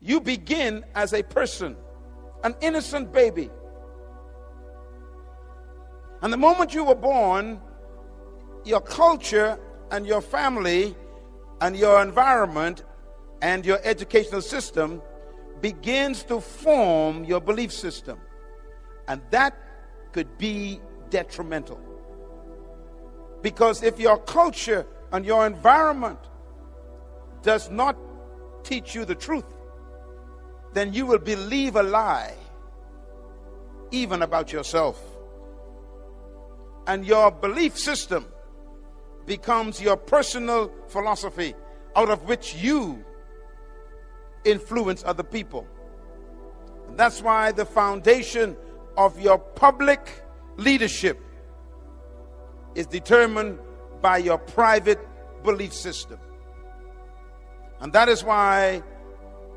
You begin as a person, an innocent baby. And the moment you were born, your culture and your family and your environment and your educational system begins to form your belief system. And that could be detrimental. Because if your culture and your environment does not teach you the truth, then you will believe a lie, even about yourself. And your belief system becomes your personal philosophy, out of which you influence other people. And that's why the foundation of your public leadership is determined by your private belief system. And that is why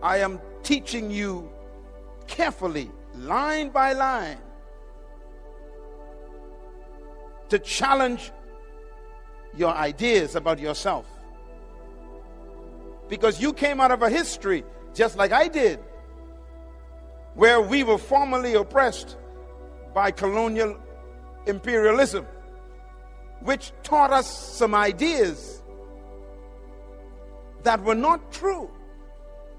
I am teaching you carefully, line by line, to challenge your ideas about yourself. Because you came out of a history, just like I did, where we were formerly oppressed by colonial imperialism, which taught us some ideas that were not true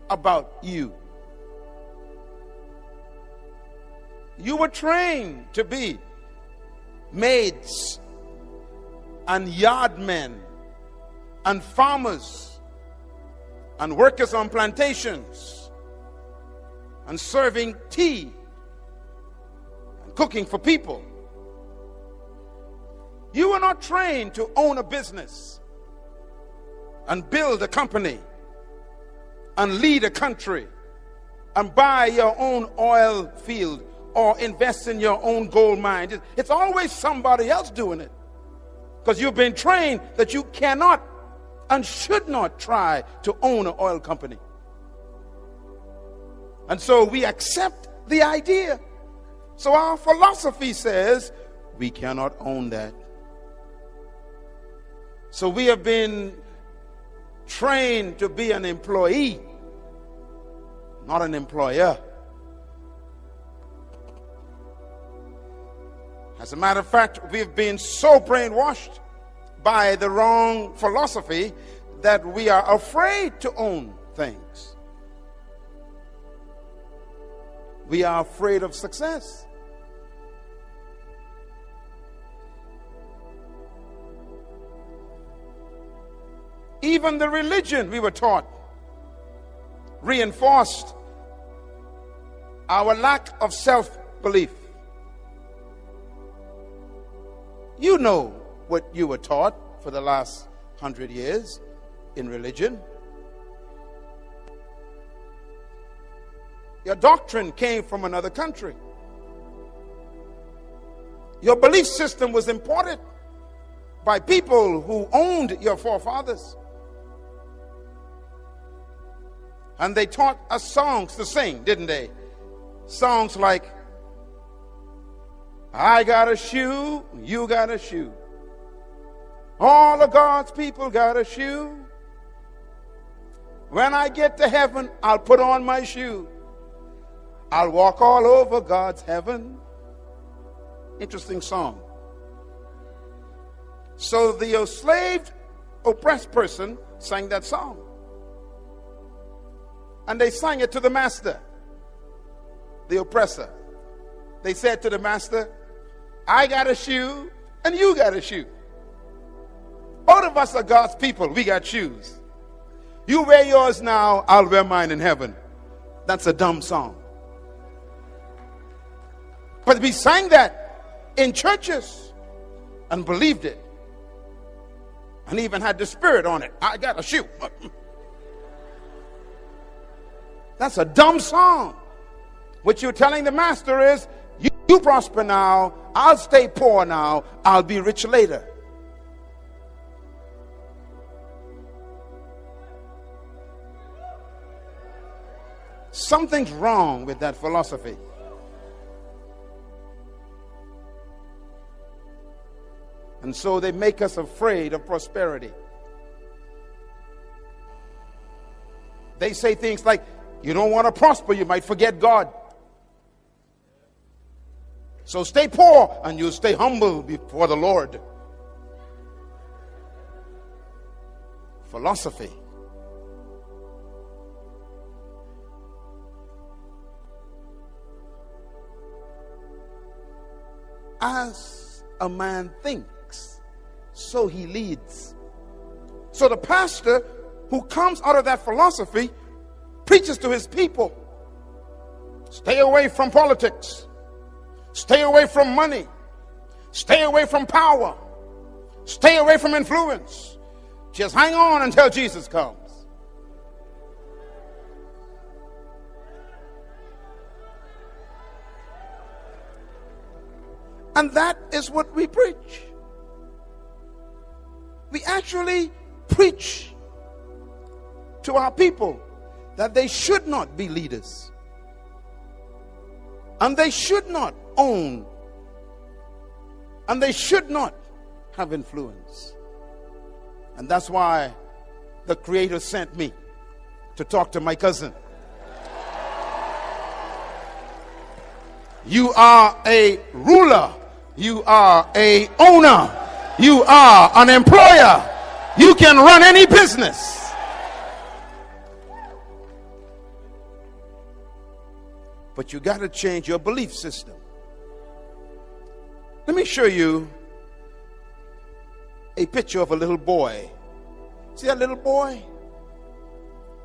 about you. You were trained to be maids and yardmen and farmers and workers on plantations and serving tea and cooking for people. You were not trained to own a business and build a company and lead a country and buy your own oil field or invest in your own gold mine. It's always somebody else doing it, because you've been trained that you cannot and should not try to own an oil company. And so we accept the idea. So our philosophy says we cannot own that. So we have been trained to be an employee, not an employer. As a matter of fact, we've been so brainwashed by the wrong philosophy that we are afraid to own things. We are afraid of success. Even the religion we were taught reinforced our lack of self-belief. You know what you were taught for the last 100 years in religion. Your doctrine came from another country. Your belief system was imported by people who owned your forefathers. And they taught us songs to sing, didn't they? Songs like, I got a shoe, you got a shoe. All of God's people got a shoe. When I get to heaven, I'll put on my shoe. I'll walk all over God's heaven. Interesting song. So the enslaved, oppressed person sang that song. And they sang it to the master, the oppressor. They said to the master, I got a shoe and you got a shoe. Both of us are God's people. We got shoes. You wear yours now, I'll wear mine in heaven. That's a dumb song. But we sang that in churches and believed it. And even had the spirit on it. I got a shoe. That's a dumb song. What you're telling the master is, you prosper now, I'll stay poor now, I'll be rich later. Something's wrong with that philosophy. And so they make us afraid of prosperity. They say things like, You don't want to prosper, you might forget God. So stay poor and you'll stay humble before the Lord. Philosophy. As a man thinks, so he leads. So the pastor who comes out of that philosophy preaches to his people. Stay away from politics. Stay away from money. Stay away from power. Stay away from influence. Just hang on until Jesus comes. And that is what we preach. We actually preach to our people that they should not be leaders. And they should not own. And they should not have influence. And that's why the Creator sent me to talk to my cousin. You are a ruler. You are a owner. You are an employer. You can run any business. But you got to change your belief system. Let me show you a picture of a little boy. See that little boy?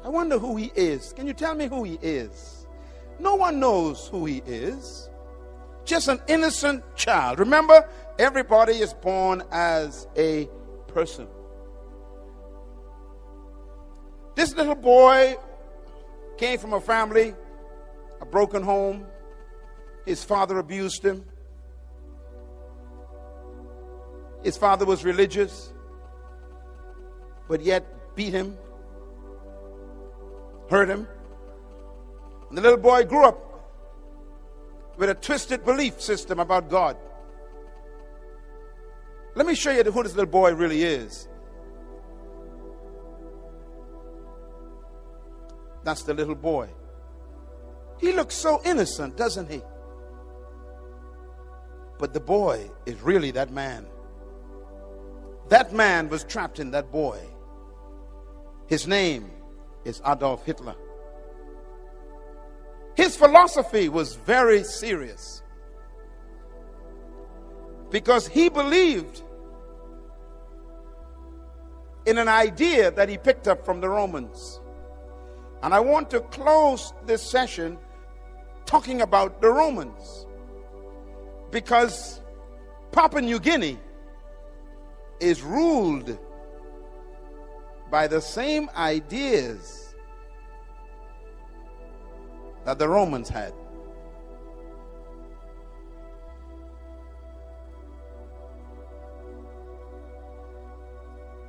I wonder who he is. Can you tell me who he is? No one knows who he is. Just an innocent child. Remember, everybody is born as a person. This little boy came from a family, a broken home. His father abused him. His father was religious, but yet beat him, hurt him. And the little boy grew up with a twisted belief system about God. Let me show you who this little boy really is. That's the little boy. He looks so innocent, doesn't he? But the boy is really that man. That man was trapped in that boy. His name is Adolf Hitler. His philosophy was very serious because he believed in an idea that he picked up from the Romans. And I want to close this session talking about the Romans, because Papua New Guinea is ruled by the same ideas that the Romans had.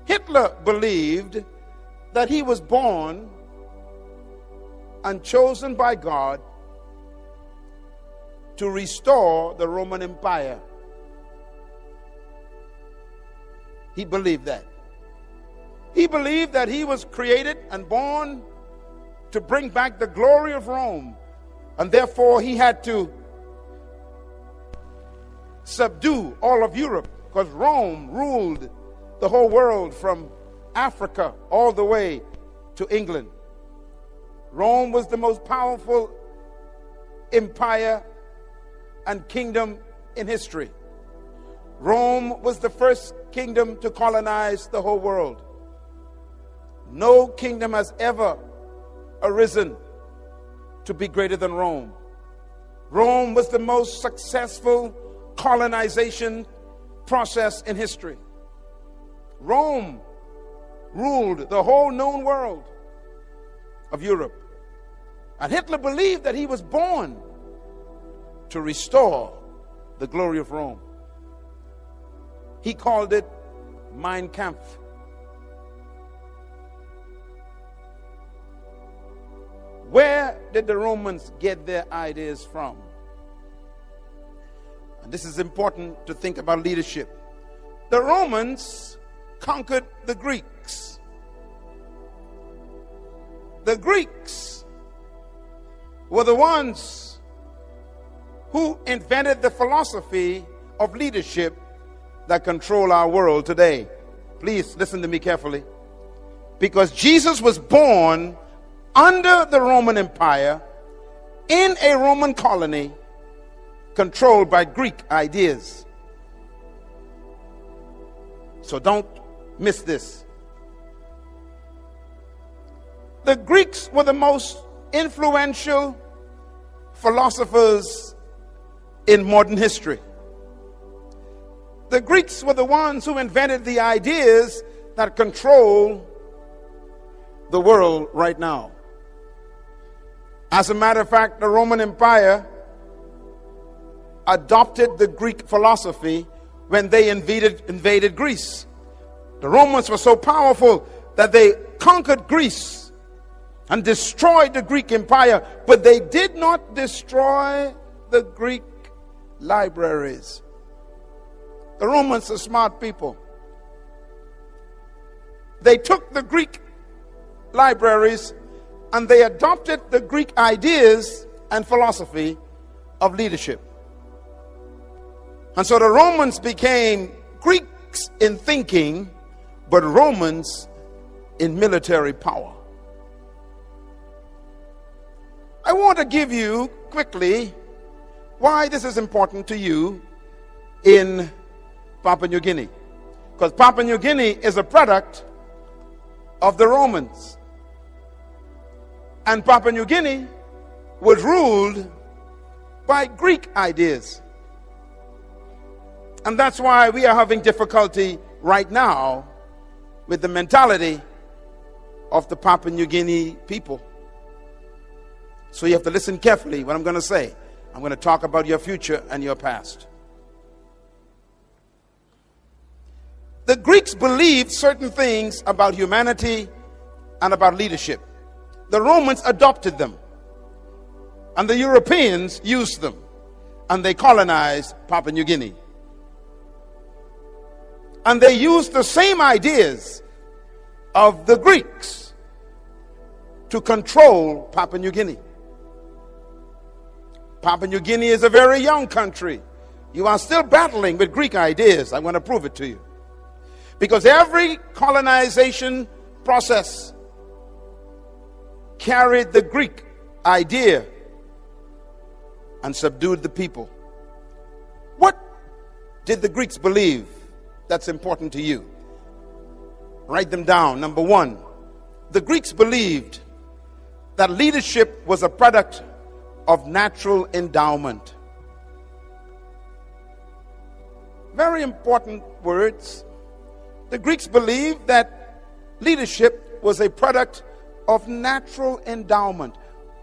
Hitler believed that he was born and chosen by God to restore the Roman Empire. He believed that. He believed that he was created and born to bring back the glory of Rome, and therefore he had to subdue all of Europe, because Rome ruled the whole world from Africa all the way to England. Rome was the most powerful empire and kingdom in history. Rome was the first kingdom to colonize the whole world. No kingdom has ever arisen to be greater than Rome. Rome was the most successful colonization process in history. Rome ruled the whole known world of Europe. And Hitler believed that he was born to restore the glory of Rome. He called it Mein Kampf. Where did the Romans get their ideas from? And this is important to think about leadership. The Romans conquered the Greeks. The Greeks were the ones who invented the philosophy of leadership that control our world today. Please listen to me carefully. Because Jesus was born under the Roman Empire in a Roman colony controlled by Greek ideas. So don't miss this. The Greeks were the most influential philosophers in modern history. The Greeks were the ones who invented the ideas that control the world right now. As a matter of fact, the Roman Empire adopted the Greek philosophy when they invaded Greece. The Romans were so powerful that they conquered Greece and destroyed the Greek Empire, but they did not destroy the Greek libraries. The Romans are smart people. They took the Greek libraries and they adopted the Greek ideas and philosophy of leadership. And so the Romans became Greeks in thinking, but Romans in military power. I want to give you quickly why this is important to you in Papua New Guinea. Because Papua New Guinea is a product of the Romans. And Papua New Guinea was ruled by Greek ideas. And that's why we are having difficulty right now with the mentality of the Papua New Guinea people. So you have to listen carefully what I'm going to say. I'm going to talk about your future and your past. The Greeks believed certain things about humanity and about leadership. The Romans adopted them, and the Europeans used them, and they colonized Papua New Guinea. And they used the same ideas of the Greeks to control Papua New Guinea. Papua New Guinea is a very young country. You are still battling with Greek ideas. I want to prove it to you. Because every colonization process carried the Greek idea and subdued the people. What did the Greeks believe that's important to you? Write them down. Number one, the Greeks believed that leadership was a product of natural endowment. Very important words. The Greeks believed that leadership was a product of natural endowment.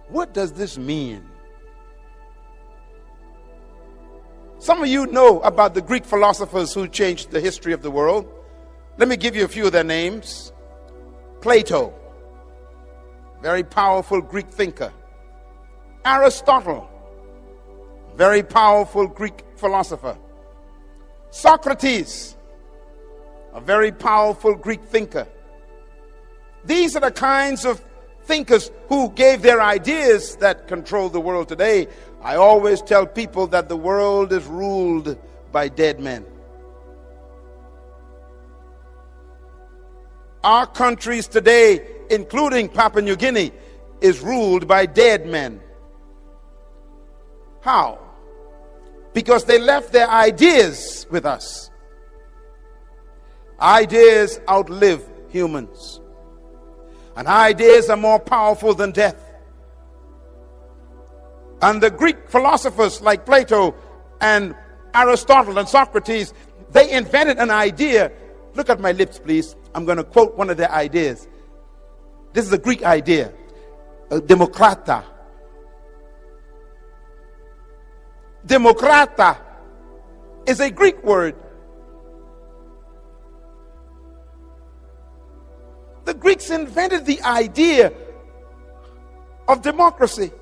What does this mean? Some of you know about the Greek philosophers who changed the history of the world. Let me give you a few of their names. Plato, very powerful Greek thinker. Aristotle, very powerful Greek philosopher. Socrates, a very powerful Greek thinker. These are the kinds of thinkers who gave their ideas that control the world today. I always tell people that the world is ruled by dead men. Our countries today, including Papua New Guinea, is ruled by dead men. How? Because they left their ideas with us. Ideas outlive humans. And ideas are more powerful than death. And the Greek philosophers like Plato and Aristotle and Socrates, they invented an idea. Look at my lips, please. I'm going to quote one of their ideas. This is a Greek idea. Demokrata. Demokrata is a Greek word. The Greeks invented the idea of democracy.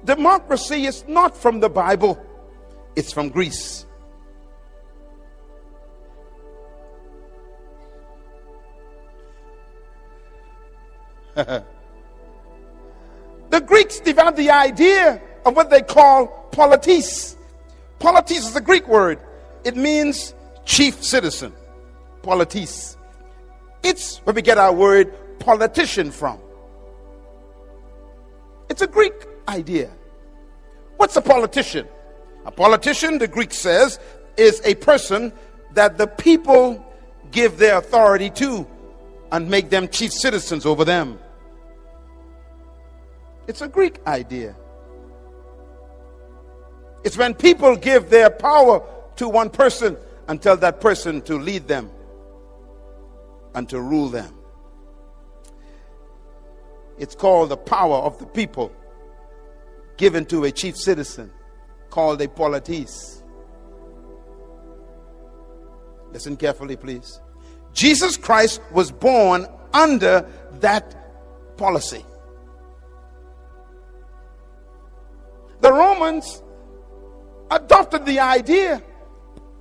Democracy is not from the Bible, it's from Greece. The Greeks developed the idea of what they call politis. Politis is a Greek word. It means chief citizen. Politis. It's where we get our word politician from. It's a Greek idea. What's a politician? A politician, the Greek says, is a person that the people give their authority to and make them chief citizens over them. It's a Greek idea. It's when people give their power to one person and tell that person to lead them and to rule them. It's called the power of the people given to a chief citizen, called a politis. Listen carefully, please. Jesus Christ was born under that policy. The Romans adopted the idea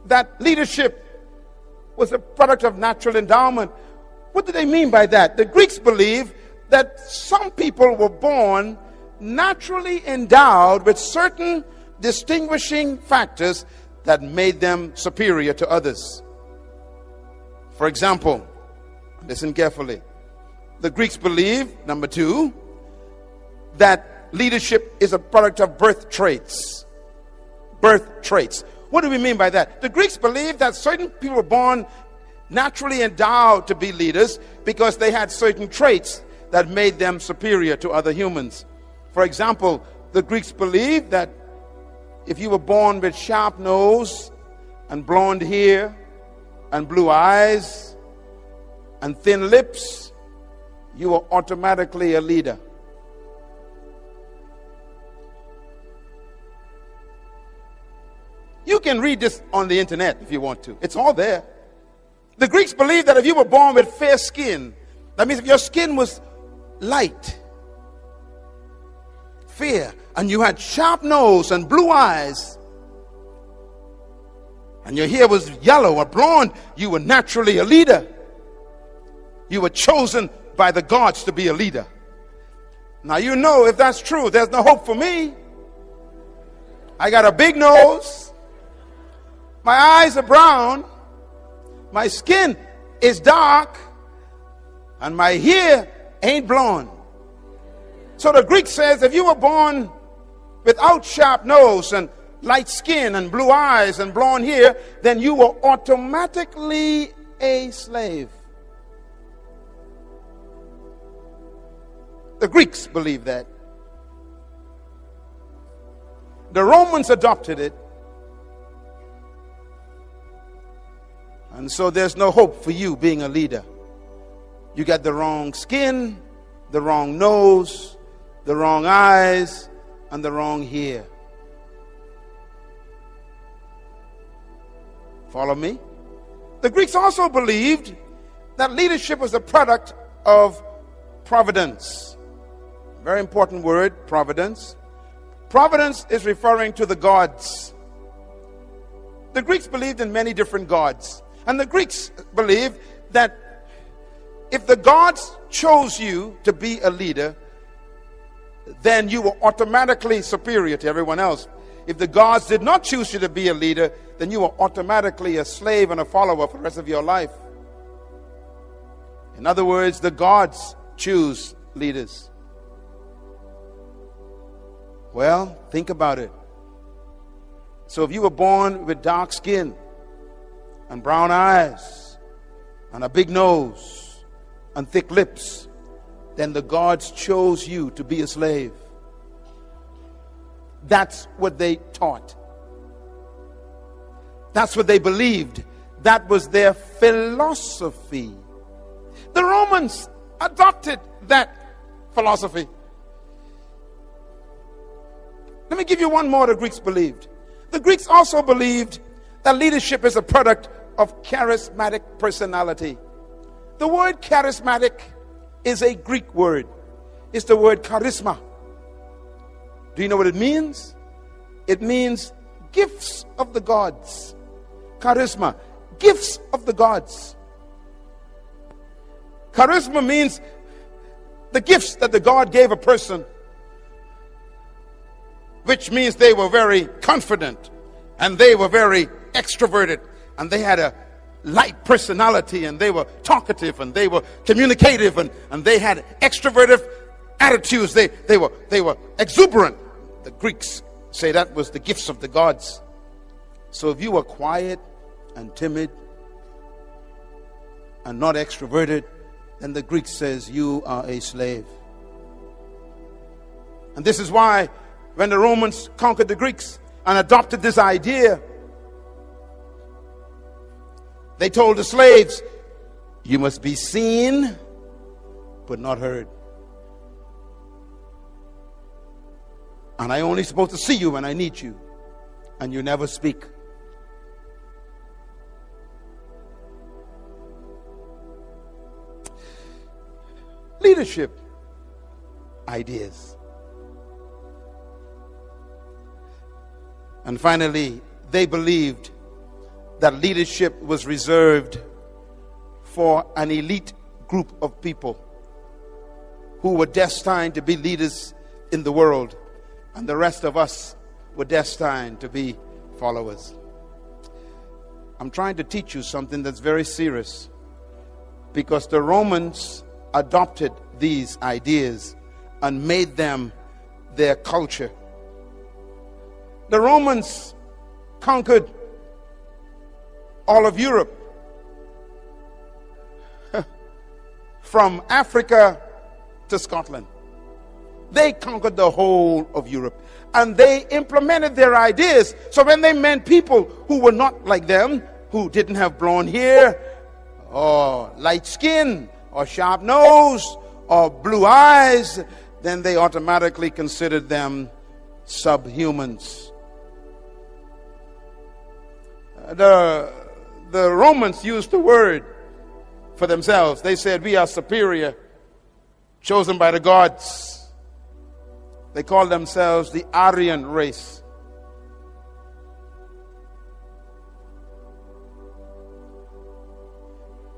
that leadership was a product of natural endowment. What do they mean by that? The Greeks believe that some people were born naturally endowed with certain distinguishing factors that made them superior to others. For example, listen carefully. The Greeks believe, number two, that leadership is a product of birth traits. Birth traits. What do we mean by that? The Greeks believe that certain people were born naturally endowed to be leaders because they had certain traits that made them superior to other humans. For example, the Greeks believed that if you were born with sharp nose and blonde hair and blue eyes and thin lips, you were automatically a leader. You can read this on the internet if you want to. It's all there. The Greeks believed that if you were born with fair skin, that means if your skin was light, fair, and you had sharp nose and blue eyes, and your hair was yellow or blonde, you were naturally a leader. You were chosen by the gods to be a leader. Now you know if that's true, there's no hope for me. I got a big nose. My eyes are brown. My skin is dark. And my hair ain't blonde. So the Greek says if you were born without sharp nose and light skin and blue eyes and blonde hair, then you were automatically a slave. The Greeks believe that. The Romans adopted it. And so there's no hope for you being a leader. You got the wrong skin, the wrong nose, the wrong eyes, and the wrong hair. Follow me? The Greeks also believed that leadership was a product of providence. Very important word, providence. Providence is referring to the gods. The Greeks believed in many different gods. And the Greeks believed that if the gods chose you to be a leader, then you were automatically superior to everyone else. If the gods did not choose you to be a leader, then you were automatically a slave and a follower for the rest of your life. In other words, the gods choose leaders. Well, think about it. So if you were born with dark skin and brown eyes and a big nose and thick lips, then the gods chose you to be a slave. That's what they taught. That's what they believed. That was their philosophy. The Romans adopted that philosophy. Let me give you one more the Greeks believed. The Greeks also believed that leadership is a product of charismatic personality. The word charismatic is a Greek word. It's the word charisma. Do you know what it means? It means gifts of the gods. Charisma, gifts of the gods. Charisma means the gifts that the God gave a person which means they were very confident and they were very extroverted and they had a light personality and they were talkative and they were communicative and they had extroverted attitudes. They were exuberant. The Greeks say that was the gifts of the gods. So if you were quiet and timid and not extroverted, then the Greek says you are a slave. And this is why when the Romans conquered the Greeks and adopted this idea, they told the slaves, you must be seen but not heard. And I only supposed to see you when I need you, and you never speak. Leadership ideas. And finally, they believed that leadership was reserved for an elite group of people who were destined to be leaders in the world, and the rest of us were destined to be followers. I'm trying to teach you something that's very serious, because the Romans adopted these ideas and made them their culture. The Romans conquered all of Europe, from Africa to Scotland. They conquered the whole of Europe, and they implemented their ideas. So when they met people who were not like them, who didn't have blonde hair or light skin or sharp nose or blue eyes, then they automatically considered them subhumans. The Romans used the word for themselves. They said, we are superior, chosen by the gods. They called themselves the Aryan race.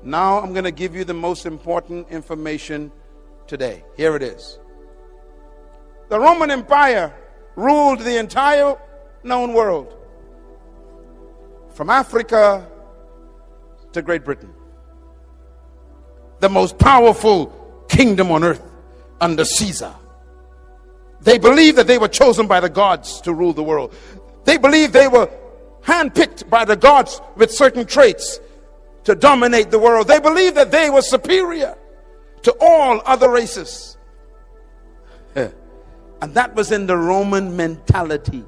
Now I'm going to give you the most important information today. Here it is. The Roman Empire ruled the entire known world, from Africa to Great Britain. The most powerful kingdom on earth under Caesar. They believed that they were chosen by the gods to rule the world. They believed they were handpicked by the gods with certain traits to dominate the world. They believed that they were superior to all other races. And that was in the Roman mentality.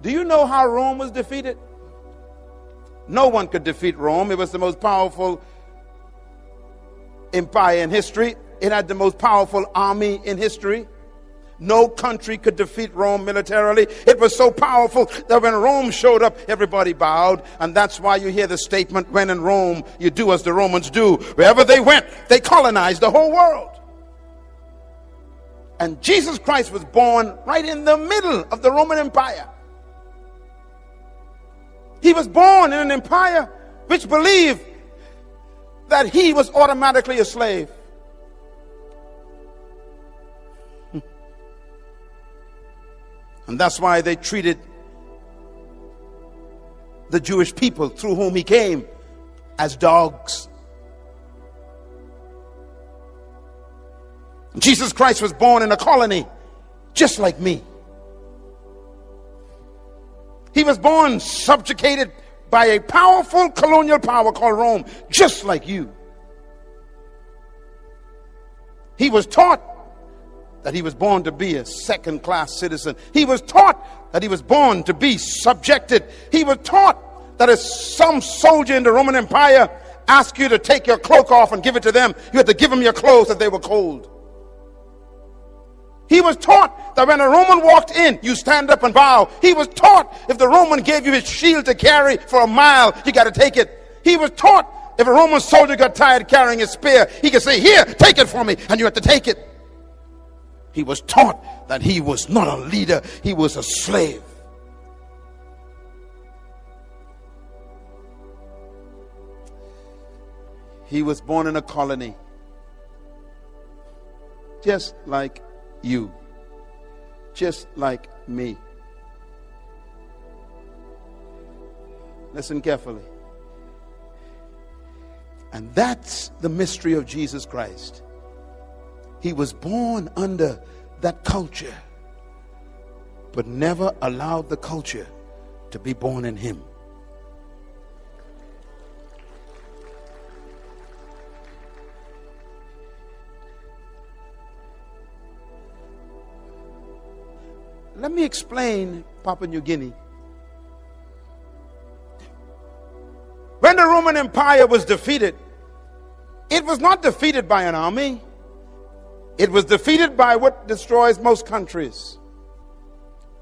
Do you know how Rome was defeated? No one could defeat Rome. It was the most powerful empire in history. It had the most powerful army in history. No country could defeat Rome militarily. It was so powerful that when Rome showed up, everybody bowed. And that's why you hear the statement, when in Rome, you do as the Romans do. Wherever they went, they colonized the whole world. And Jesus Christ was born right in the middle of the Roman Empire. He was born in an empire which believed that he was automatically a slave. And that's why they treated the Jewish people through whom he came as dogs. Jesus Christ was born in a colony just like me. He was born subjugated by a powerful colonial power called Rome, just like you. He was taught that he was born to be a second-class citizen. He was taught that he was born to be subjected. He was taught that if some soldier in the Roman Empire asked you to take your cloak off and give it to them, you had to give them your clothes if they were cold. He was taught that when a Roman walked in, you stand up and bow. He was taught if the Roman gave you his shield to carry for a mile, you got to take it. He was taught if a Roman soldier got tired carrying his spear, he could say, here, take it for me, and you had to take it. He was taught that he was not a leader, he was a slave. He was born in a colony, just like you. just like me. Listen carefully. And that's the mystery of Jesus Christ. He was born under that culture, but never allowed the culture to be born in him. Let me explain Papua New Guinea. When the Roman Empire was defeated, it was not defeated by an army. It was defeated by what destroys most countries.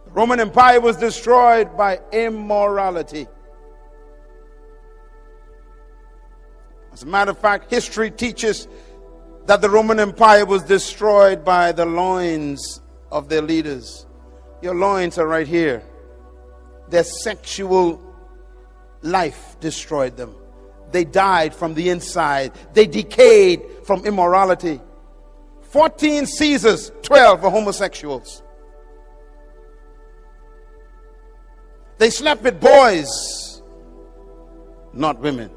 The Roman Empire was destroyed by immorality. As a matter of fact, history teaches that the Roman Empire was destroyed by the loins of their leaders. Your loins are right here. Their sexual life destroyed them. They died from the inside. They decayed from immorality. 14 Caesars, 12 were homosexuals. They slept with boys, not women.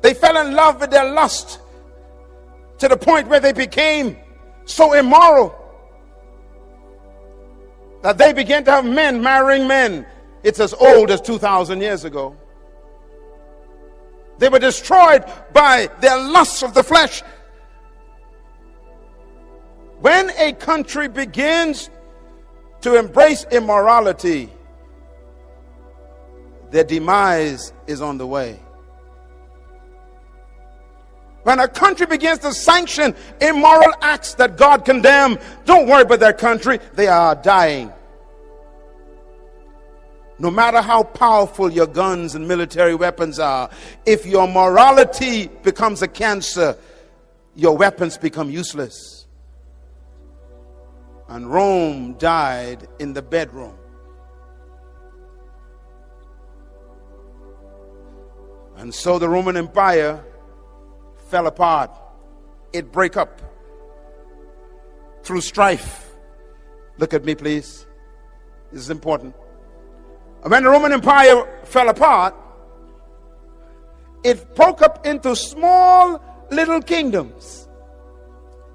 They fell in love with their lust to the point where they became so immoral that they began to have men marrying men. It's as old as 2,000 years ago. They were destroyed by their lusts of the flesh. When a country begins to embrace immorality, their demise is on the way. When a country begins to sanction immoral acts that God condemned, don't worry about their country, they are dying. No matter how powerful your guns and military weapons are, if your morality becomes a cancer, your weapons become useless. And Rome died in the bedroom. And so the Roman Empire fell apart. It broke up through strife. Look at me, please. This is important. And when the Roman Empire fell apart, it broke up into small little kingdoms.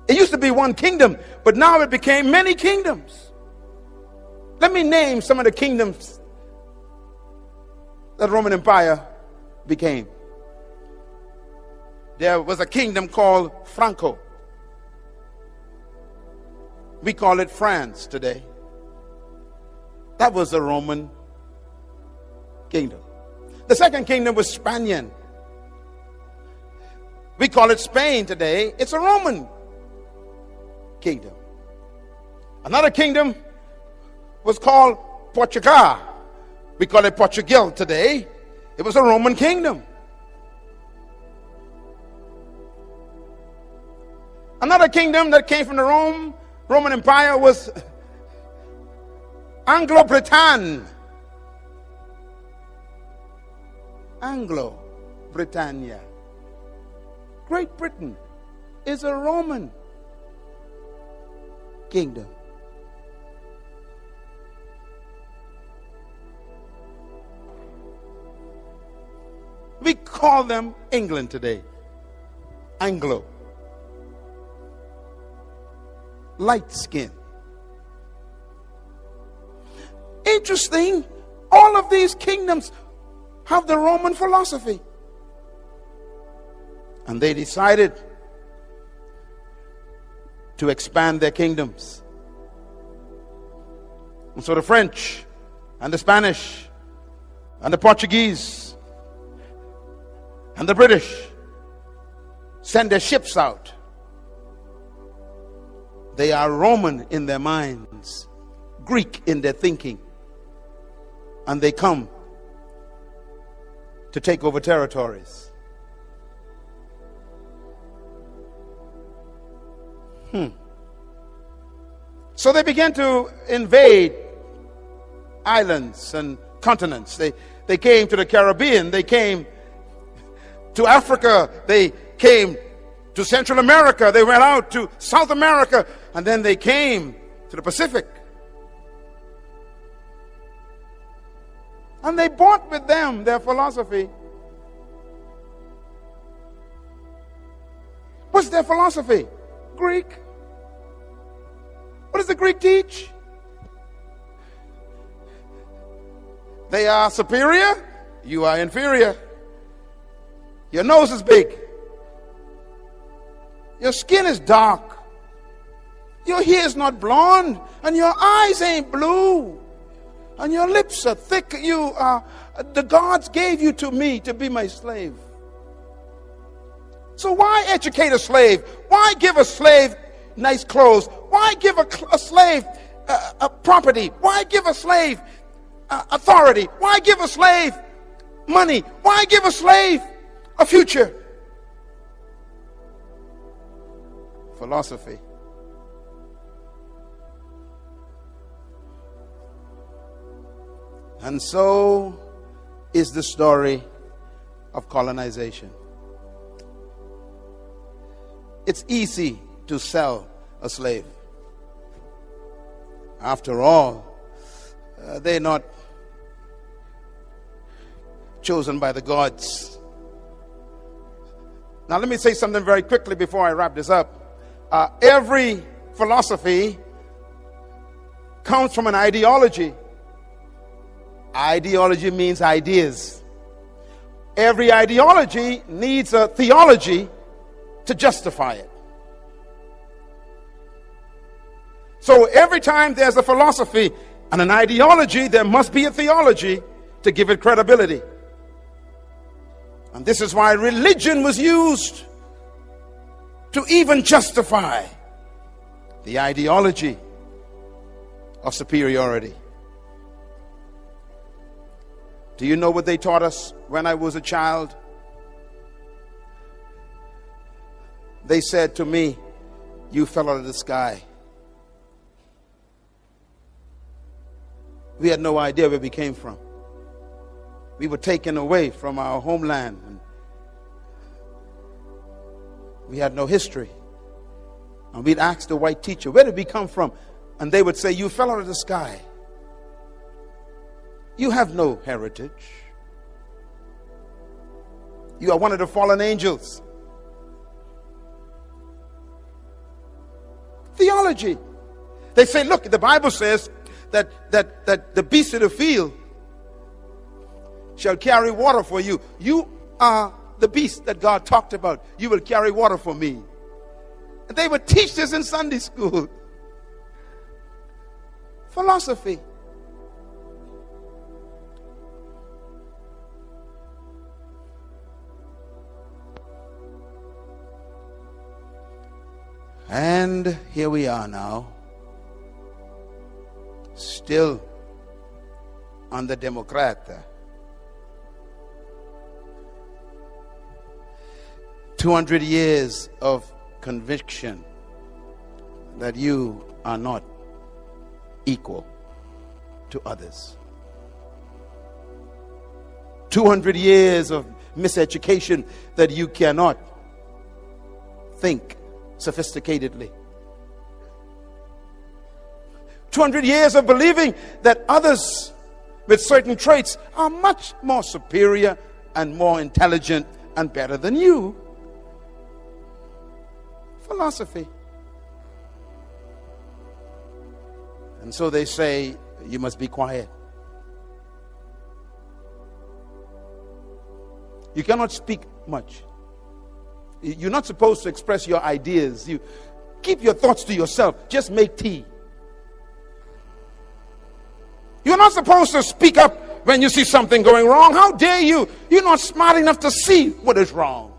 It used to be one kingdom, but now it became many kingdoms. Let me name some of the kingdoms that the Roman Empire became. There was a kingdom called Franco. We call it France today. That was a Roman kingdom. The second kingdom was Spanian. We call it Spain today. It's a Roman kingdom. Another kingdom was called Portugal. We call it Portugal today. It was a Roman kingdom. Another kingdom that came from the Roman Empire was Anglo-Britannia. Anglo-Britannia. Great Britain is a Roman kingdom. We call them England today. Anglo. Light skin. Interesting, all of these kingdoms have the Roman philosophy. And they decided to expand their kingdoms. And so the French and the Spanish and the Portuguese and the British send their ships out. They are Roman in their minds, Greek in their thinking, and they come to take over territories. So they began to invade islands and continents. They came to the Caribbean. They came to Africa. They came to Central America. They went out to South America. And then they came to the Pacific. And they brought with them their philosophy. What's their philosophy? Greek. What does the Greek teach? They are superior, you are inferior. Your nose is big. Your skin is dark. Your hair is not blonde. And your eyes ain't blue. And your lips are thick. The gods gave you to me to be my slave. So why educate a slave? Why give a slave nice clothes? Why give a slave a property? Why give a slave authority? Why give a slave money? Why give a slave a future? Philosophy. And so is the story of colonization. It's easy to sell a slave. After all, they're not chosen by the gods. Now let me say something very quickly before I wrap this up. Every philosophy comes from an ideology. Ideology means ideas. Every ideology needs a theology to justify it. So every time there's a philosophy and an ideology, there must be a theology to give it credibility. And this is why religion was used to even justify the ideology of superiority. Do you know what they taught us when I was a child? They said to me, "You fell out of the sky." We had no idea where we came from. We were taken away from our homeland. And we had no history. And we'd ask the white teacher, "Where did we come from?" And they would say, "You fell out of the sky. You have no heritage. You are one of the fallen angels." Theology. They say, look, the Bible says that the beasts of the field shall carry water for you. You are the beast that God talked about. You will carry water for me. And they would teach this in Sunday school. Philosophy. And here we are now, still on the Democrat. 200 years of conviction that you are not equal to others. 200 years of miseducation that you cannot think sophisticatedly. 200 years of believing that others with certain traits are much more superior and more intelligent and better than you. Philosophy. And so they say, you must be quiet. You cannot speak much. You're not supposed to express your ideas. You keep your thoughts to yourself. Just make tea. You're not supposed to speak up when you see something going wrong. How dare you? You're not smart enough to see what is wrong.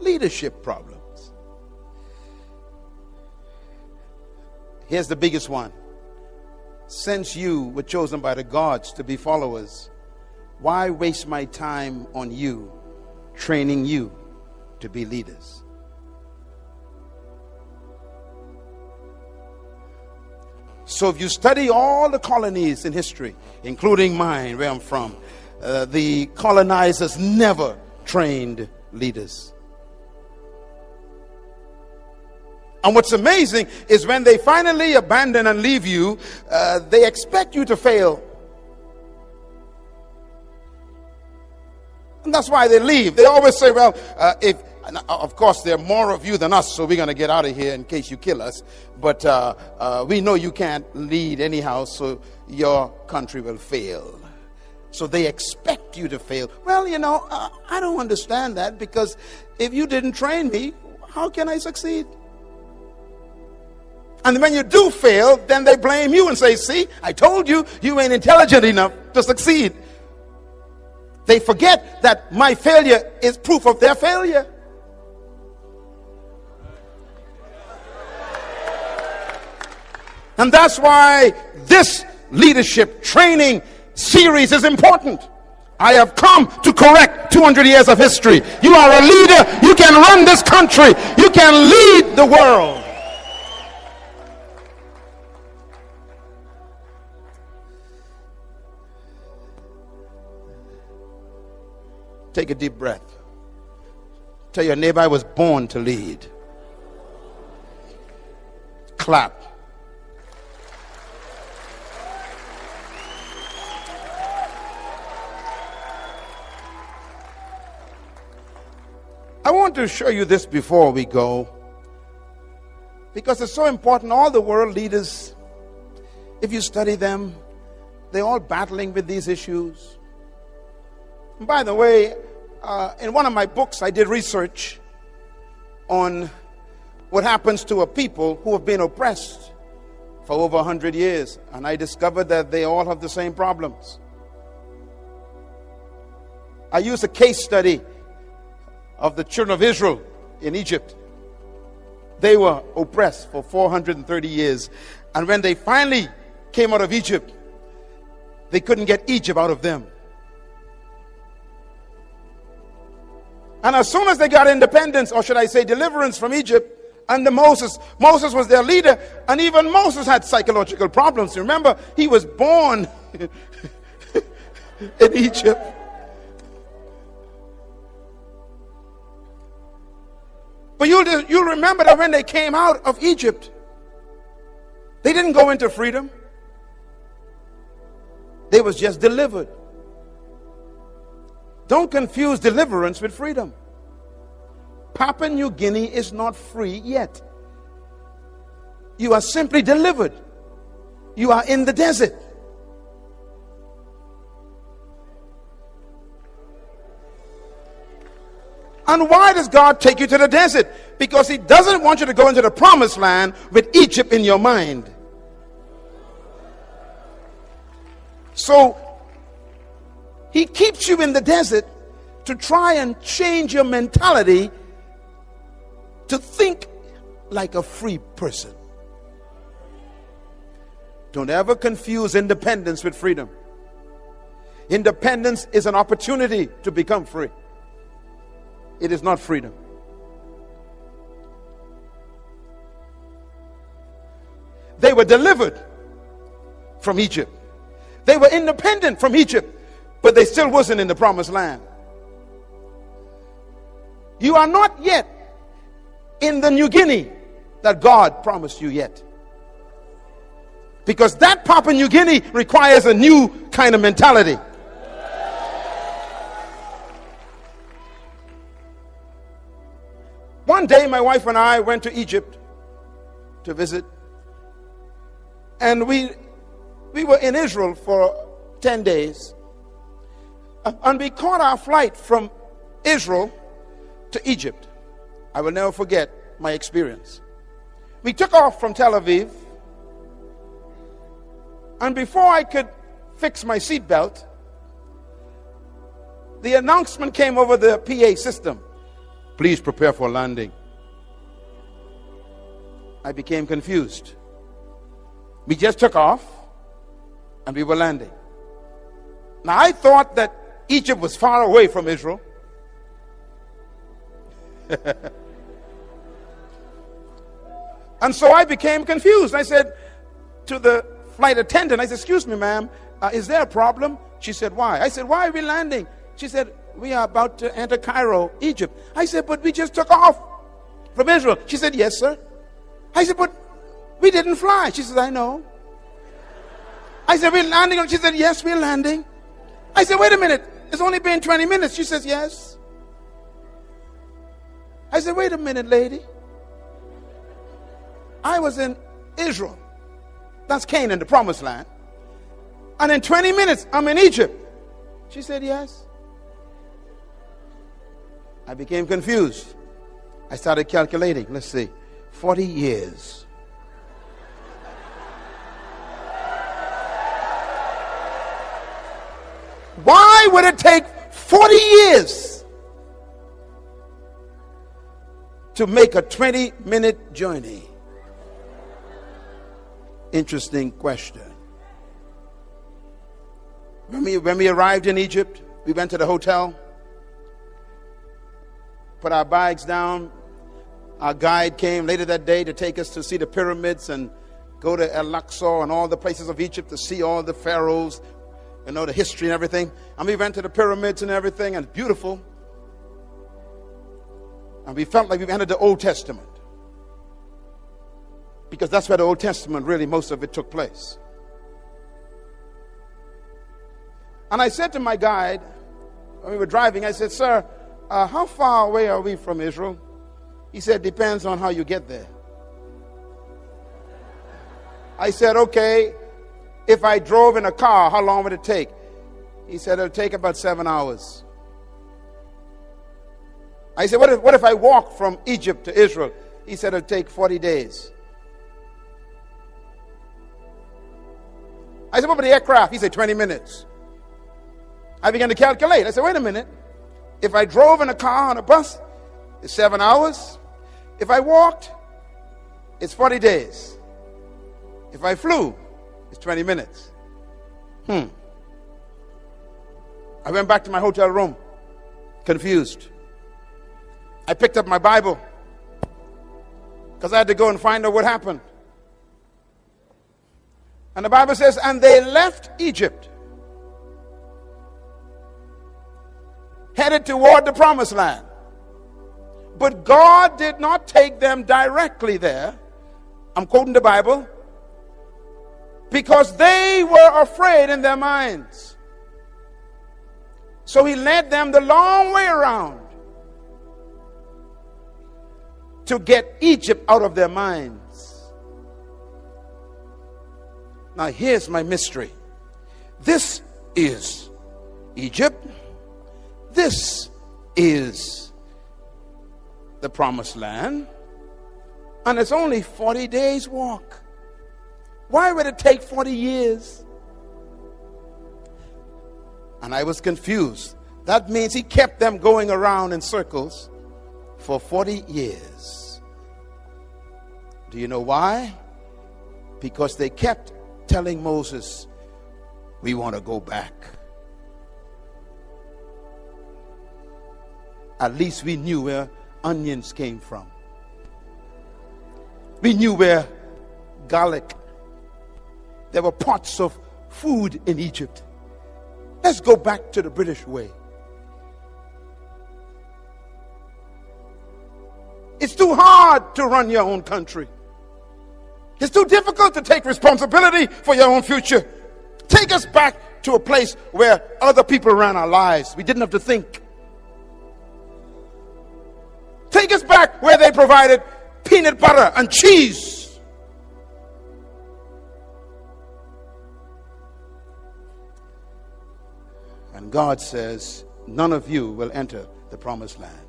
Leadership problems. Here's the biggest one. Since you were chosen by the gods to be followers, why waste my time on you, training you to be leaders? So if you study all the colonies in history, including mine, where I'm from, the colonizers never trained leaders. And what's amazing is when they finally abandon and leave you, they expect you to fail. And that's why they leave. They always say, well, of course, there are more of you than us, so we're going to get out of here in case you kill us. But we know you can't lead anyhow, so your country will fail. So they expect you to fail. Well, I don't understand that, because if you didn't train me, how can I succeed? And when you do fail, then they blame you and say, see, I told you, you ain't intelligent enough to succeed. They forget that my failure is proof of their failure. And that's why this leadership training series is important. I have come to correct 200 years of history. You are a leader. You can run this country. You can lead the world. Take a deep breath. Tell your neighbor, I was born to lead. Clap. I want to show you this before we go, because it's so important. All the world leaders, if you study them, they're all battling with these issues. And by the way, in one of my books, I did research on what happens to a people who have been oppressed for over 100 years. And I discovered that they all have the same problems. I used a case study of the children of Israel in Egypt. They were oppressed for 430 years. And when they finally came out of Egypt, they couldn't get Egypt out of them. And as soon as they got independence, or should I say deliverance from Egypt, under Moses was their leader, and even Moses had psychological problems. Remember, he was born in Egypt. But you'll remember that when they came out of Egypt, they didn't go into freedom. They was just delivered. Don't confuse deliverance with freedom. Papua New Guinea is not free yet. You are simply delivered. You are in the desert. And why does God take you to the desert? Because He doesn't want you to go into the promised land with Egypt in your mind. So He keeps you in the desert to try and change your mentality to think like a free person. Don't ever confuse independence with freedom. Independence is an opportunity to become free. It is not freedom. They were delivered from Egypt. They were independent from Egypt, but they still wasn't in the promised land. You are not yet in the New Guinea that God promised you yet. Because that Papua New Guinea requires a new kind of mentality. One day my wife and I went to Egypt to visit. And we were in Israel for 10 days. And we caught our flight from Israel to Egypt. I will never forget my experience. We took off from Tel Aviv. And before I could fix my seatbelt, the announcement came over the PA system. Please prepare for landing. I became confused. We just took off and we were landing. Now I thought that Egypt was far away from Israel. And so I became confused. I said, to the flight attendant. I said, excuse me, ma'am, is there a problem? She said, why? I said, why are we landing? She said, we are about to enter Cairo, Egypt. I said, but we just took off from Israel. She said, yes, sir. I said, but we didn't fly. She said, I know. I said, we're landing. She said, yes, we're landing. I said, wait a minute. It's only been 20 minutes. She says, yes. I said, wait a minute, lady. I was in Israel. That's Canaan, the promised land. And in 20 minutes, I'm in Egypt. She said, yes. I became confused. I started calculating. Let's see. 40 years. Why would it take 40 years to make a 20-minute journey? Interesting question. When we arrived in Egypt, we went to the hotel, put our bags down. Our guide came later that day to take us to see the pyramids and go to El-Aqsa and all the places of Egypt to see all the pharaohs, you know, the history and everything. And we went to the pyramids and everything, and it's beautiful. And we felt like we entered the Old Testament, because that's where the Old Testament, really, most of it took place. And I said to my guide, when we were driving, I said, sir, how far away are we from Israel? He said, depends on how you get there. I said, okay, if I drove in a car, how long would it take? He said, it'll take about 7 hours. I said, what if I walk from Egypt to Israel? He said, it'll take 40 days. I said, what about the aircraft? He said, 20 minutes. I began to calculate. I said, wait a minute. If I drove in a car on a bus, it's 7 hours. If I walked, it's 40 days. If I flew, it's 20 minutes. I went back to my hotel room, confused. I picked up my Bible because I had to go and find out what happened. And the Bible says, and they left Egypt, headed toward the promised land. But God did not take them directly there. I'm quoting the Bible. Because they were afraid in their minds. So he led them the long way around to get Egypt out of their minds. Now here's my mystery. This is Egypt. This is the promised land. And it's only 40 days walk. Why would it take 40 years? And I was confused. That means he kept them going around in circles for 40 years. Do you know why? Because they kept telling Moses, we want to go back. At least we knew where onions came from. We knew where garlic. There were pots of food in Egypt. Let's go back to the British way. It's too hard to run your own country. It's too difficult to take responsibility for your own future. Take us back to a place where other people ran our lives. We didn't have to think. Take us back where they provided peanut butter and cheese. And God says, none of you will enter the promised land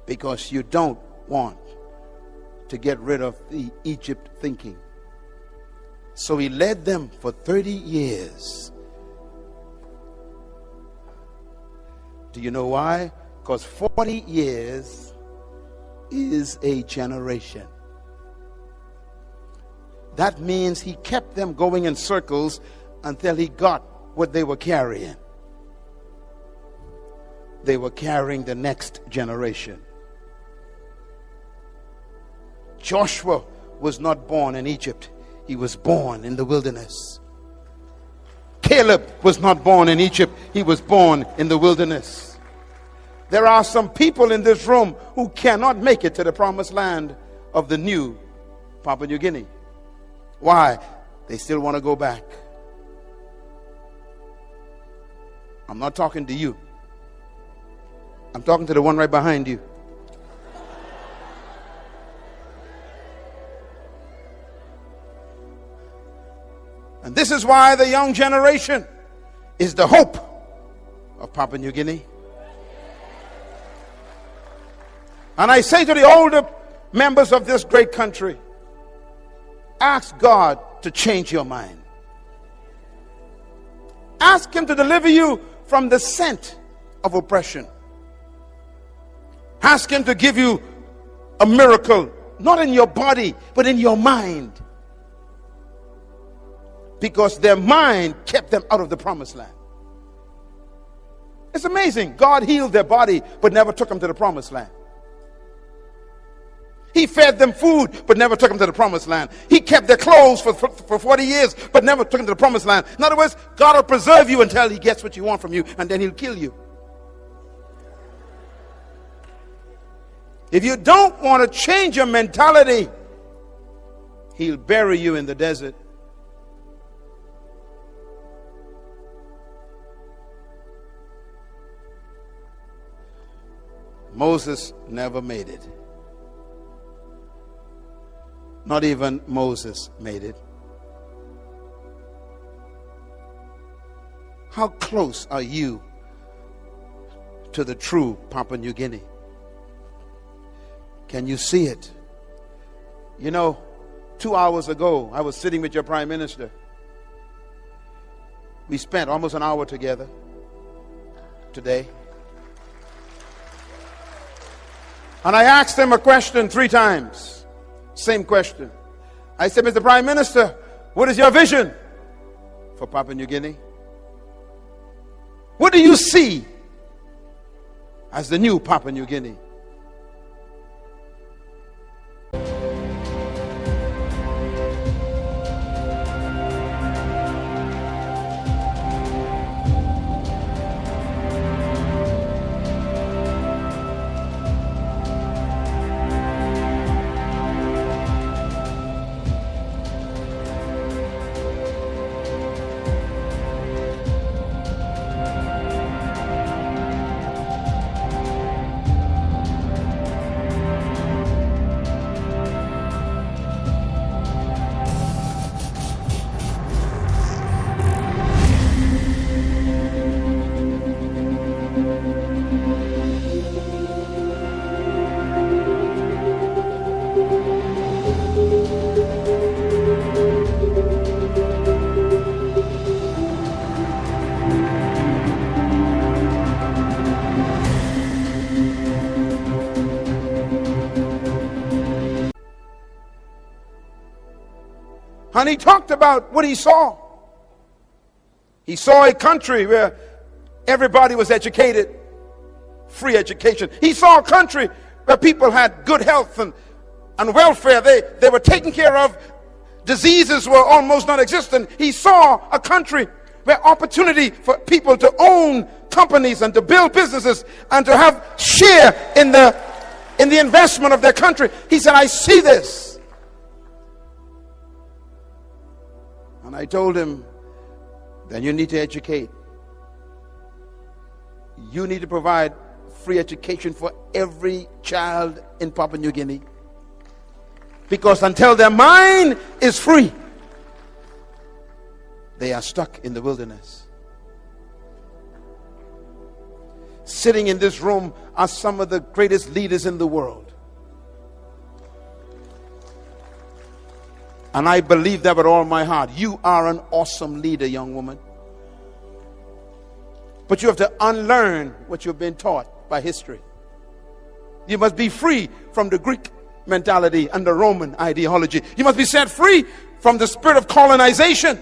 because you don't want to get rid of the Egypt thinking. So he led them for 30 years. Do you know why? Because 40 years is a generation. That means he kept them going in circles until he got what they were carrying. They were carrying the next generation. Joshua was not born in Egypt. he was born in the wilderness. Caleb was not born in Egypt. He was born in the wilderness. There are some people in this room who cannot make it to the promised land of the new Papua New Guinea. Why? They still want to go back. I'm not talking to you. I'm talking to the one right behind you. And this is why the young generation is the hope of Papua New Guinea. And I say to the older members of this great country, ask God to change your mind. Ask Him to deliver you from the scent of oppression. Ask Him to give you a miracle, not in your body, but in your mind. Because their mind kept them out of the promised land. It's amazing. God healed their body, but never took them to the promised land. He fed them food, but never took them to the promised land. He kept their clothes for 40 years, but never took them to the promised land. In other words, God will preserve you until He gets what you want from you, and then He'll kill you. If you don't want to change your mentality, He'll bury you in the desert. Moses never made it. Not even Moses made it. How close are you to the true Papua New Guinea? Can you see it? You know, 2 hours ago, I was sitting with your Prime Minister. We spent almost an hour together today. And I asked him a question 3 times. Same question. I said, Mr. Prime Minister, what is your vision for Papua New Guinea? What do you see as the new Papua New Guinea? And he talked about what he saw. He saw a country where everybody was educated, free education. He saw a country where people had good health and welfare. They were taken care of. Diseases were almost non-existent. He saw a country where opportunity for people to own companies and to build businesses and to have share in the investment of their country. He said, I see this. And I told him, then you need to educate. You need to provide free education for every child in Papua New Guinea. Because until their mind is free, they are stuck in the wilderness. Sitting in this room are some of the greatest leaders in the world. And I believe that with all my heart. You are an awesome leader, young woman. But you have to unlearn what you've been taught by history. You must be free from the Greek mentality and the Roman ideology. You must be set free from the spirit of colonization.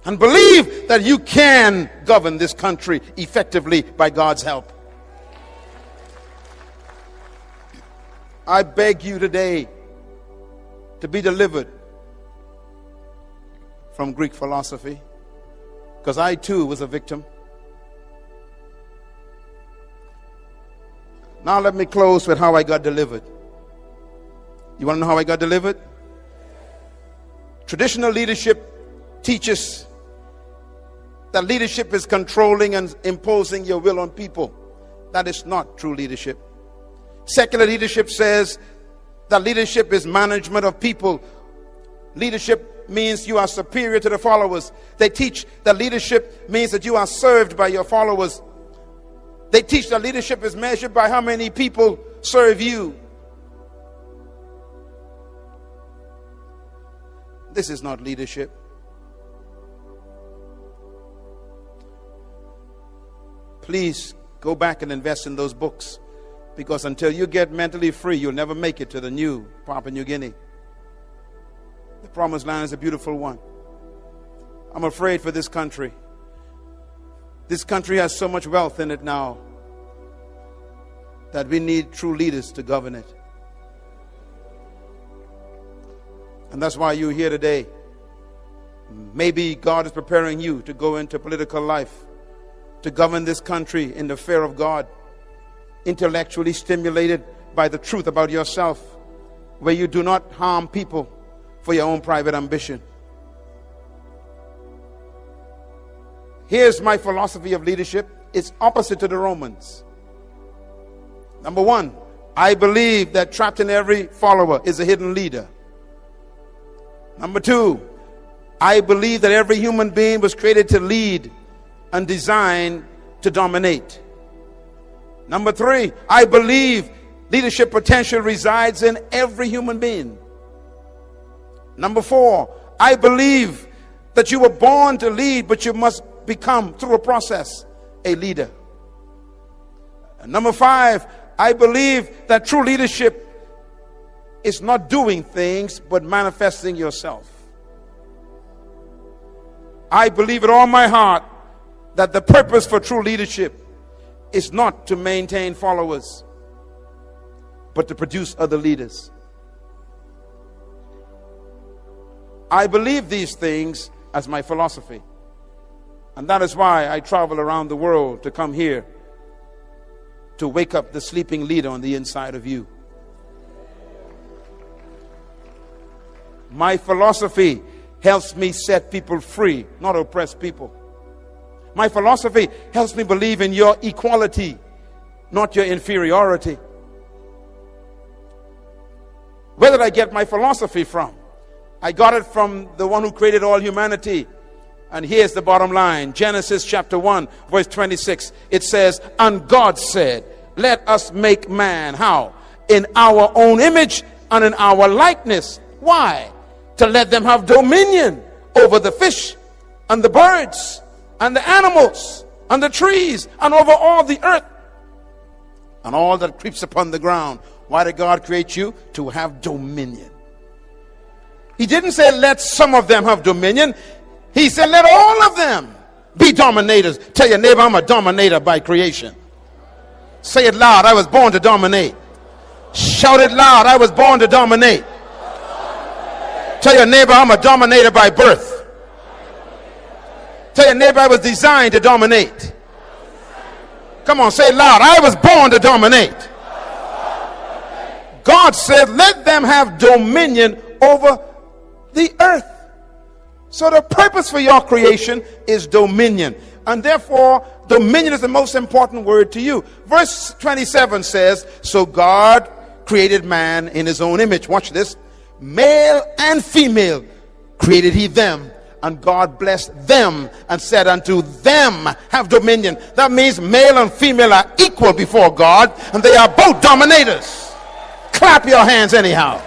And believe that you can govern this country effectively by God's help. I beg you today, to be delivered from Greek philosophy, because I too was a victim. Now let me close with how I got delivered. You want to know how I got delivered? Traditional leadership teaches that leadership is controlling and imposing your will on people. That is not true leadership. Secular leadership says that leadership is management of people. Leadership means you are superior to the followers. They teach that leadership means that you are served by your followers. They teach that leadership is measured by how many people serve you. This is not leadership. Please go back and invest in those books, because until you get mentally free, you'll never make it to the new Papua New Guinea. The promised land is a beautiful one. I'm afraid for this country. This country has so much wealth in it now that we need true leaders to govern it. And that's why you're here today. Maybe God is preparing you to go into political life, to govern this country in the fear of God, intellectually stimulated by the truth about yourself, where you do not harm people for your own private ambition. Here's my philosophy of leadership. It's opposite to the Romans. Number one, I believe that trapped in every follower is a hidden leader. Number two, I believe that every human being was created to lead and designed to dominate. Number three, I believe leadership potential resides in every human being. Number four, I believe that you were born to lead, but you must become, through a process, a leader. And number five, I believe that true leadership is not doing things, but manifesting yourself. I believe with all my heart that the purpose for true leadership is not to maintain followers, but to produce other leaders. I believe these things as my philosophy. And that is why I travel around the world to come here to wake up the sleeping leader on the inside of you. My philosophy helps me set people free, not oppress people. My philosophy helps me believe in your equality, not your inferiority. Where did I get my philosophy from? I got it from the one who created all humanity. And here's the bottom line. Genesis chapter 1, verse 26. It says, and God said, let us make man. How? In our own image and in our likeness. Why? To let them have dominion over the fish and the birds and the animals and the trees and over all the earth and all that creeps upon the ground. Why did God create you? To have dominion. He didn't say let some of them have dominion. He said let all of them be dominators. Tell your neighbor, I'm a dominator by creation. Say it loud, I was born to dominate. Shout it loud, I was born to dominate. Tell your neighbor, I'm a dominator by birth. Tell your neighbor, I was designed to dominate. Come on, say it loud, I was born to dominate. God said, let them have dominion over the earth. So the purpose for your creation is dominion. And therefore, dominion is the most important word to you. Verse 27 says, so God created man in his own image. Watch this. Male and female created he them. And God blessed them and said unto them, have dominion. That means male and female are equal before God, and they are both dominators. Clap your hands anyhow.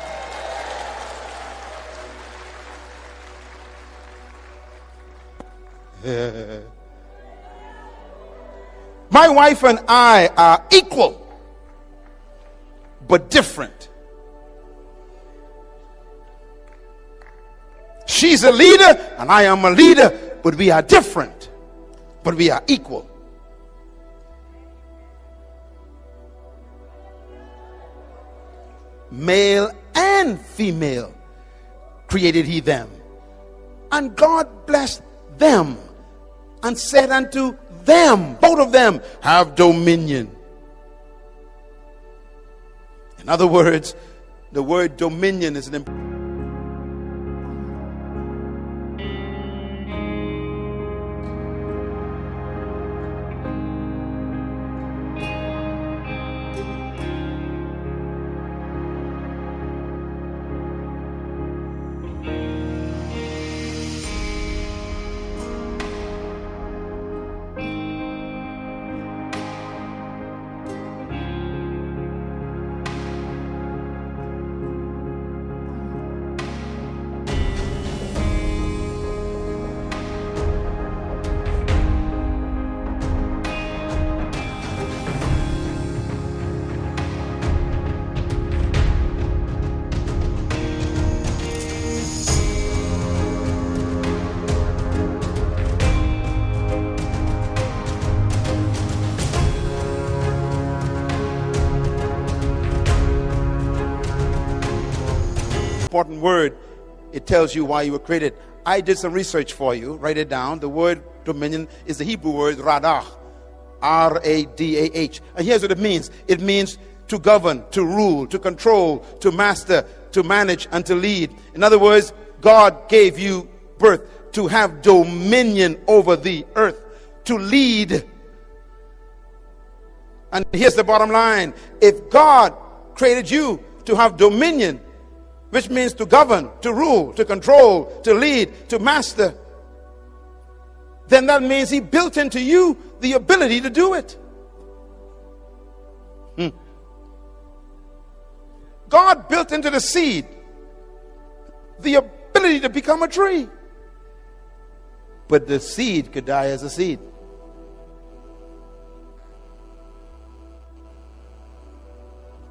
My wife and I are equal, but different. She's a leader and I am a leader, but we are different, but we are equal. Male and female created he them. And God blessed them and said unto them, both of them, have dominion. In other words, the word dominion is an important word. It tells you why you were created. I did some research for you. Write it down. The word dominion is the Hebrew word radah, R-A-D-A-H. And here's what it means. It means to govern, to rule, to control, to master, to manage, and to lead. In other words, God gave you birth to have dominion over the earth, to lead. And here's the bottom line. If God created you to have dominion, which means to govern, to rule, to control, to lead, to master, then that means he built into you the ability to do it. God built into the seed the ability to become a tree. But the seed could die as a seed.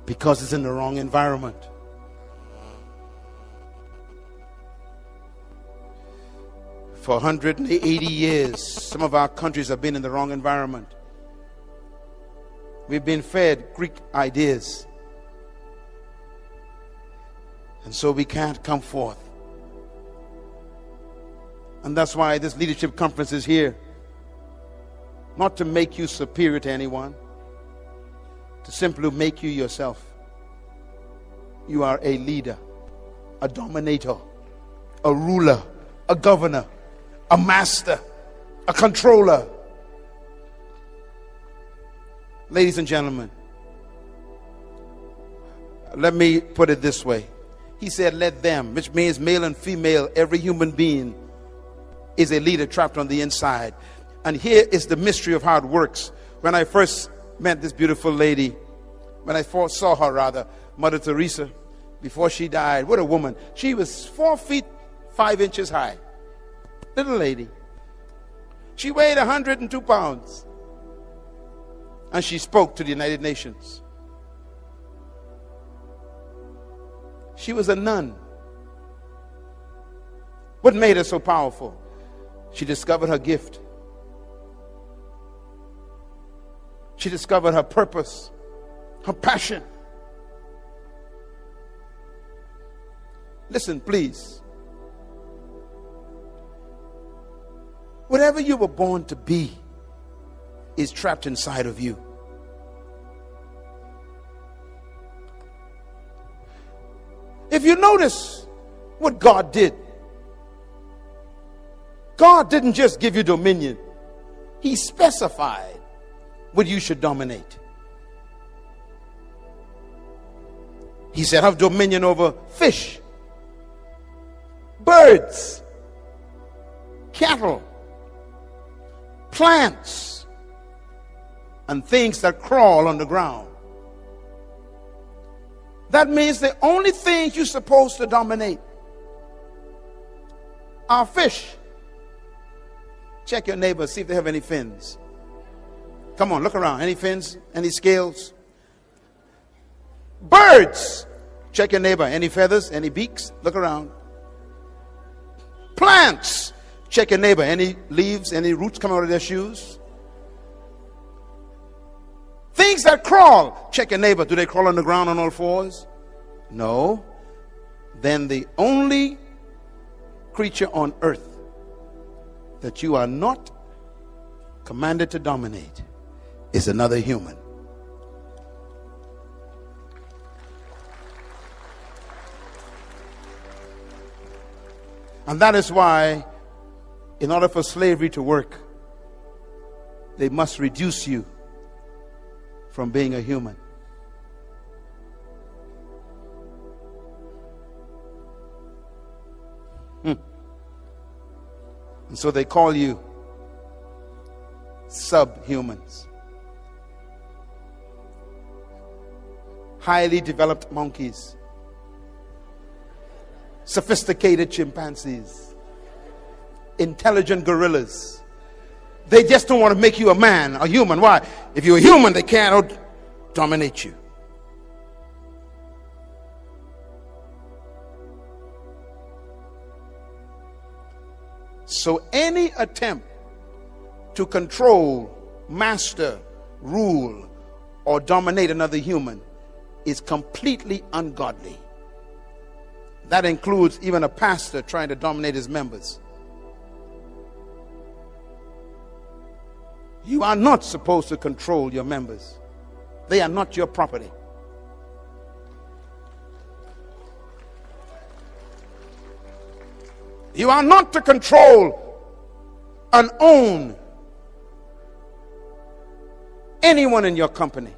Because it's in the wrong environment. For 180 years, some of our countries have been in the wrong environment. We've been fed Greek ideas. And so we can't come forth. And that's why this leadership conference is here. Not to make you superior to anyone, to simply make you yourself. You are a leader, a dominator, a ruler, a governor, a master, a controller. Ladies and gentlemen, let me put it this way. He said, let them, which means male and female, every human being is a leader trapped on the inside. And here is the mystery of how it works. When I first met this beautiful lady, when I first saw her rather, Mother Teresa, before she died, what a woman. She was 4 feet 5 inches high. Little lady. She weighed 102 pounds. And she spoke to the United Nations. She was a nun. What made her so powerful? She discovered her gift. She discovered her purpose, her passion. Listen, please. Whatever you were born to be is trapped inside of you. If you notice what God did, God didn't just give you dominion. He specified what you should dominate. He said, have dominion over fish, birds, cattle, plants, and things that crawl on the ground. That means the only things you're supposed to dominate are fish. Check your neighbor, see if they have any fins. Come on, look around. Any fins? Any scales? Birds. Check your neighbor. Any feathers? Any beaks? Look around. Plants. Check your neighbor. Any leaves? Any roots coming out of their shoes? Things that crawl. Check your neighbor. Do they crawl on the ground on all fours? No. Then the only creature on earth that you are not commanded to dominate is another human. And that is why, in order for slavery to work, they must reduce you from being a human. And so they call you subhumans. Highly developed monkeys. Sophisticated chimpanzees. Intelligent gorillas. They just don't want to make you a man, a human. Why? If you're a human, they can't dominate you. So any attempt to control, master, rule, or dominate another human is completely ungodly. That includes even a pastor trying to dominate his members. You are not supposed to control your members. They are not your property. You are not to control and own anyone in your company.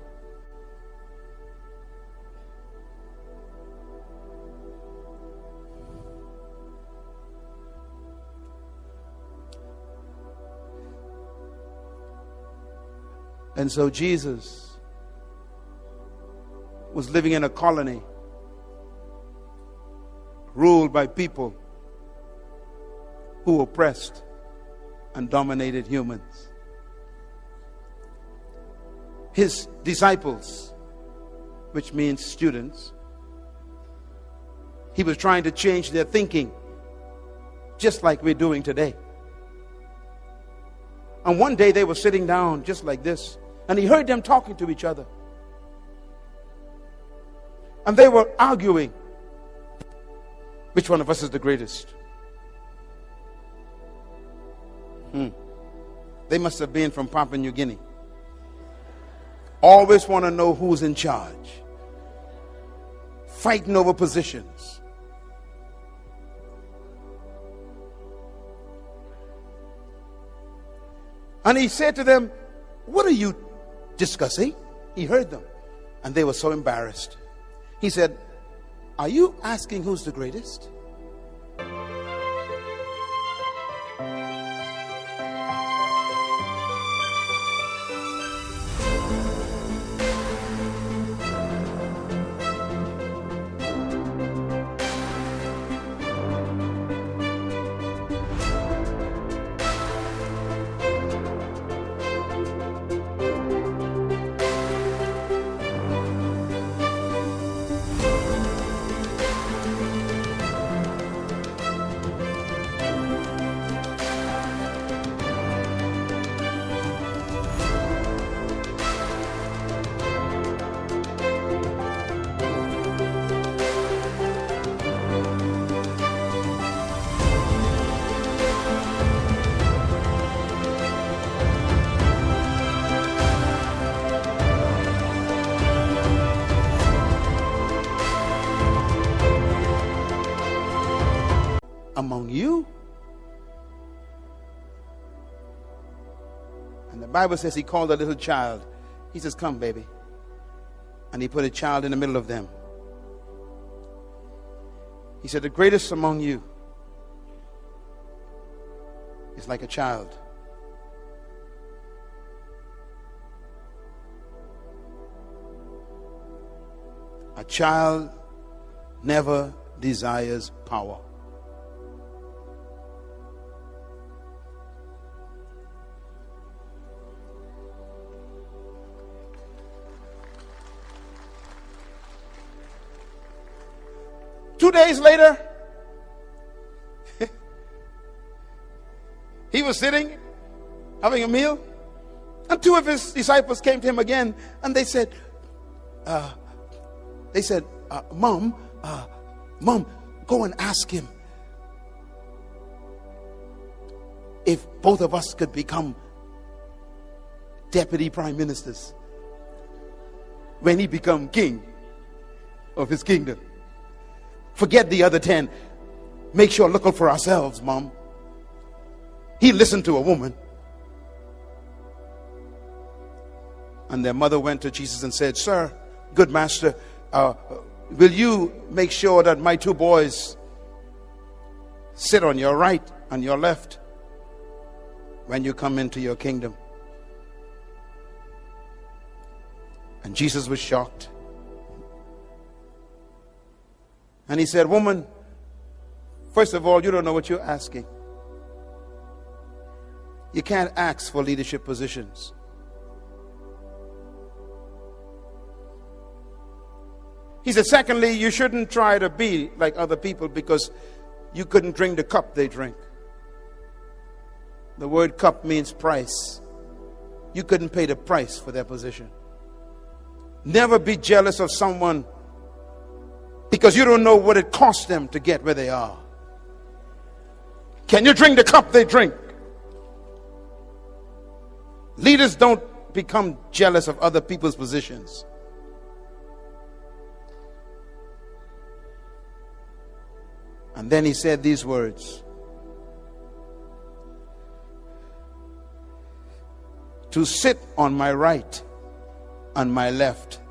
And so Jesus was living in a colony ruled by people who oppressed and dominated humans. His disciples, which means students, he was trying to change their thinking, just like we're doing today. And one day they were sitting down just like this, and he heard them talking to each other. And they were arguing, which one of us is the greatest? They must have been from Papua New Guinea. Always want to know who's in charge. Fighting over positions. And he said to them, "What are you discussing?" He heard them, and they were so embarrassed. He said, "Are you asking who's the greatest?" Among you? And the Bible says he called a little child. He says, "Come, baby." And he put a child in the middle of them. He said, "The greatest among you is like a child." A child never desires power. Two days later, he was sitting, having a meal, and two of his disciples came to him again, and they said, Mom, go and ask him if both of us could become deputy prime ministers when he become king of his kingdom. Forget the other 10. Make sure look out for ourselves, Mom. He listened to a woman. And their mother went to Jesus and said, "Sir, good master, will you make sure that my 2 boys sit on your right and your left when you come into your kingdom?" And Jesus was shocked. And he said, "Woman, first of all, you don't know what you're asking. You can't ask for leadership positions. He said, secondly, you shouldn't try to be like other people because you couldn't drink the cup they drink. The word cup means price. You couldn't pay the price for their position. Never be jealous of someone because you don't know what it cost them to get where they are. Can you drink the cup they drink? Leaders don't become jealous of other people's positions. And then he said these words. To sit on my right and my left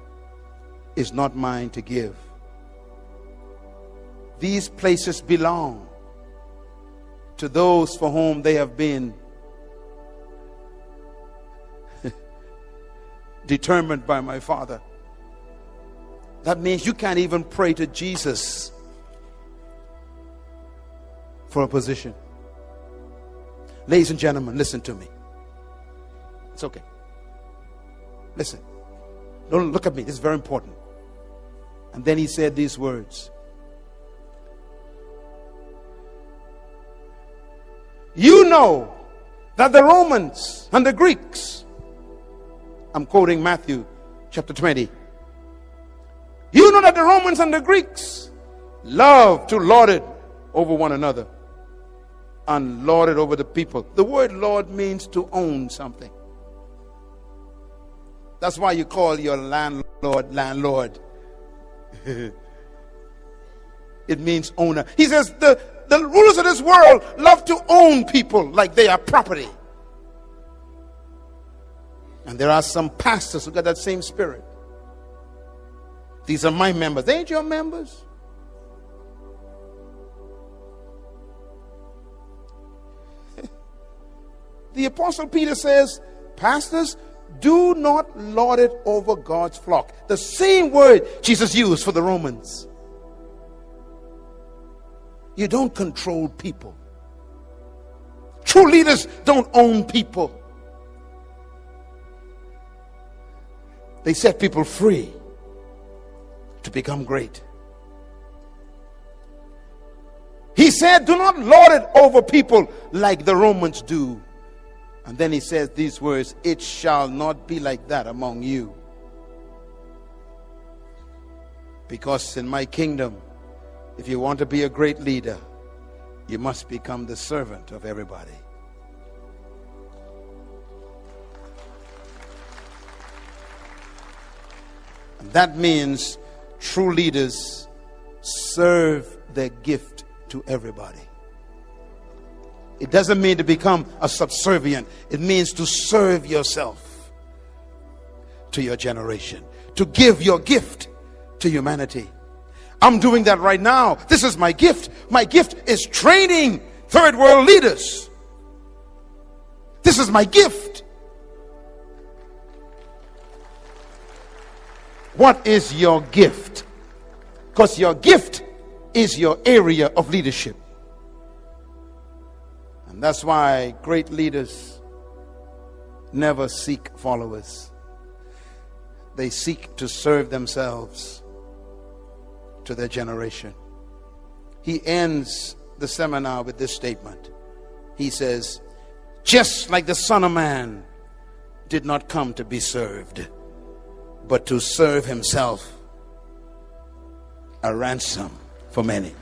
is not mine to give. These places belong to those for whom they have been determined by my Father. That means you can't even pray to Jesus for a position. Ladies and gentlemen, listen to me. It's okay. Listen. Don't look at me. This is very important. And then he said these words. You know that the Romans and the Greeks, I'm quoting Matthew chapter 20. You know that the Romans and the Greeks love to lord it over one another and lord it over the people. The word lord means to own something. That's why you call your landlord. It means owner. He says the rulers of this world love to own people like they are property. And there are some pastors who got that same spirit. These are my members. They ain't your members. The Apostle Peter says, pastors, do not lord it over God's flock. The same word Jesus used for the Romans. You don't control people. True leaders don't own people. They set people free to become great. He said, do not lord it over people like the Romans do. And then he says these words, it shall not be like that among you. Because in my kingdom, if you want to be a great leader, you must become the servant of everybody. And that means true leaders serve their gift to everybody. It doesn't mean to become a subservient. It means to serve yourself to your generation, to give your gift to humanity. I'm doing that right now. This is my gift. My gift is training third world leaders. This is my gift. What is your gift? Because your gift is your area of leadership. And that's why great leaders never seek followers. They seek to serve themselves to their generation. He ends the seminar with this statement. He says, just like the Son of Man did not come to be served, but to serve himself, a ransom for many.